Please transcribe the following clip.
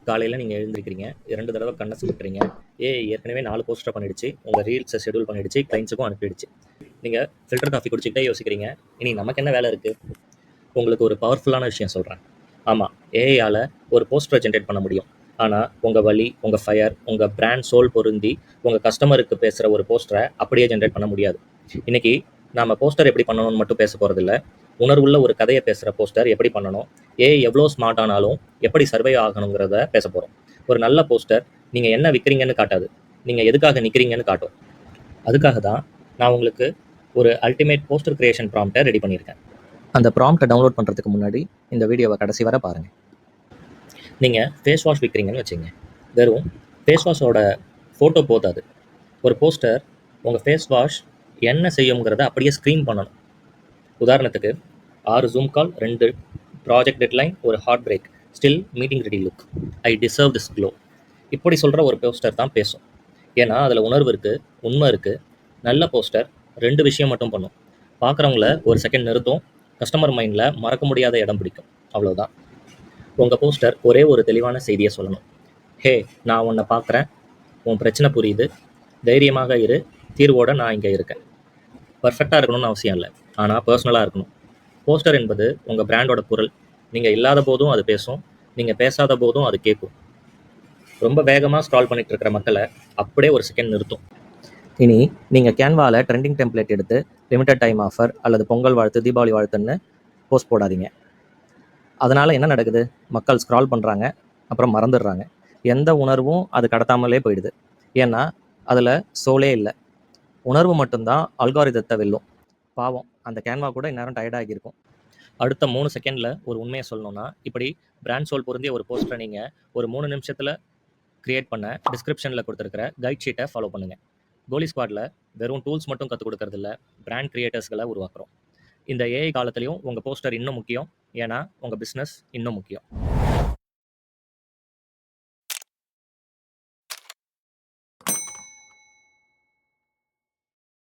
காலையில் நீங்கள் எழுந்திருக்கிறீங்க, 2 தடவை கண்ணை சிமிட்டுறீங்க. ஏற்கனவே 4 போஸ்டர் பண்ணிடுச்சு, உங்கள் ரீல்ஸை ஷெடியூல் பண்ணிடுச்சு, கிளைண்ட்ஸுக்கும் அனுப்பிடுச்சு. நீங்கள் ஃபில்டர் காஃபி குடிச்சிக்கிட்டே யோசிக்கிறீங்க, இனி நமக்கு என்ன வேலை இருக்குது? உங்களுக்கு ஒரு பவர்ஃபுல்லான விஷயம் சொல்கிறேன். ஆமாம், ஏஐயால் ஒரு போஸ்டரை ஜென்ரேட் பண்ண முடியும். ஆனால் உங்கள் வலி, உங்கள் ஃபயர், உங்கள் பிராண்ட் சோல் பொருந்தி உங்கள் கஸ்டமருக்கு பேசுகிற ஒரு போஸ்டரை அப்படியே ஜென்ரேட் பண்ண முடியாது. இன்றைக்கி நாம் போஸ்டர் எப்படி பண்ணணும்னு மட்டும் பேச போகிறதில்ல, உணர்வுள்ள ஒரு கதையை பேசுகிற போஸ்டர் எப்படி பண்ணணும், எவ்வளோ ஸ்மார்ட் ஆனாலும் எப்படி சர்வை ஆகணுங்கிறத பேச போகிறோம். ஒரு நல்ல போஸ்டர் நீங்கள் என்ன விற்கிறீங்கன்னு காட்டாது, நீங்கள் எதுக்காக நிற்கிறீங்கன்னு காட்டும். அதுக்காக தான் நான் உங்களுக்கு ஒரு அல்டிமேட் போஸ்டர் கிரியேஷன் ப்ராம்ப்டை ரெடி பண்ணியிருக்கேன். அந்த ப்ராம்ப்டை டவுன்லோட் பண்ணுறதுக்கு முன்னாடி இந்த வீடியோவை கடைசி வரை பாருங்கள். நீங்கள் ஃபேஸ் வாஷ் விற்கிறீங்கன்னு வச்சுங்க, வெறும் ஃபேஸ் வாஷோட ஃபோட்டோ போதாது. ஒரு போஸ்டர் உங்கள் ஃபேஸ் வாஷ் என்ன செய்யுங்கிறத அப்படியே ஸ்க்ரீன் பண்ணணும். உதாரணத்துக்கு 6 ஜூம் கால், 2 ப்ராஜெக்ட் டெட்லைன், ஒரு hard break, still meeting ready look, I deserve this glow. இப்படி சொல்கிற ஒரு போஸ்டர் தான் பேசும். ஏன்னா அதில் உணர்வு இருக்குது, உண்மை இருக்குது. நல்ல போஸ்டர் 2 விஷயம் மட்டும் பண்ணும். பார்க்குறவங்கள ஒரு செகண்ட் நிறுத்தும், கஸ்டமர் மைண்டில் மறக்க முடியாத இடம் பிடிக்கும். அவ்வளோதான். உங்கள் போஸ்டர் ஒரே ஒரு தெளிவான செய்தியை சொல்லணும். ஹே, நான் உன்னை பார்க்குறேன், உன் பிரச்சனை புரியுது, தைரியமாக இரு, தீர்வோடு நான் இங்கே இருக்கேன். பர்ஃபெக்டாக இருக்கணும்னு அவசியம் இல்லை, ஆனால் பர்சனலாக இருக்கணும். போஸ்டர் என்பது உங்கள் பிராண்டோட குரல். நீங்கள் இல்லாத போதும் அது பேசும், நீங்கள் பேசாத போதும் அது கேட்கும். ரொம்ப வேகமாக ஸ்க்ரால் பண்ணிட்டு இருக்கிற மக்களை அப்படியே ஒரு செகண்ட் நிறுத்தும். இனி நீங்கள் கேன்வாவில் ட்ரெண்டிங் டெம்ப்ளேட் எடுத்து லிமிடெட் டைம் ஆஃபர் அல்லது பொங்கல் வாழ்த்து, தீபாவளி வாழ்த்துன்னு போஸ்ட் போடாதீங்க. அதனால் என்ன நடக்குது? மக்கள் ஸ்க்ரால் பண்ணுறாங்க, அப்புறம் மறந்துடுறாங்க. எந்த உணர்வும் அது கடத்தாமலே போயிடுது. ஏன்னா அதில் சோலே இல்லை. உணர்வு மட்டும்தான் அல்காரிதத்தை வெல்லும். பாவம், அந்த கேன்வா கூட இந்நேரம் டயர்டாகி இருக்கும். அடுத்த 3 செகண்டில் ஒரு உண்மையை சொல்லணும்னா, இப்படி பிராண்ட் சோல் பொருந்திய ஒரு போஸ்டரை நீங்கள் ஒரு 3 நிமிஷத்தில் கிரியேட் பண்ண டிஸ்கிரிப்ஷனில் கொடுத்துருக்கிற கைட் ஷீட்டை ஃபாலோ பண்ணுங்கள். கோலி ஸ்குவாடில் வெறும் டூல்ஸ் மட்டும் கற்றுக் கொடுக்கறதில்ல, பிராண்ட் கிரியேட்டர்ஸ்களை உருவாக்குறோம். இந்த ஏஐ காலத்துலேயும் உங்கள் போஸ்டர் இன்னும் முக்கியம், ஏன்னா உங்கள் பிஸ்னஸ் இன்னும் முக்கியம்.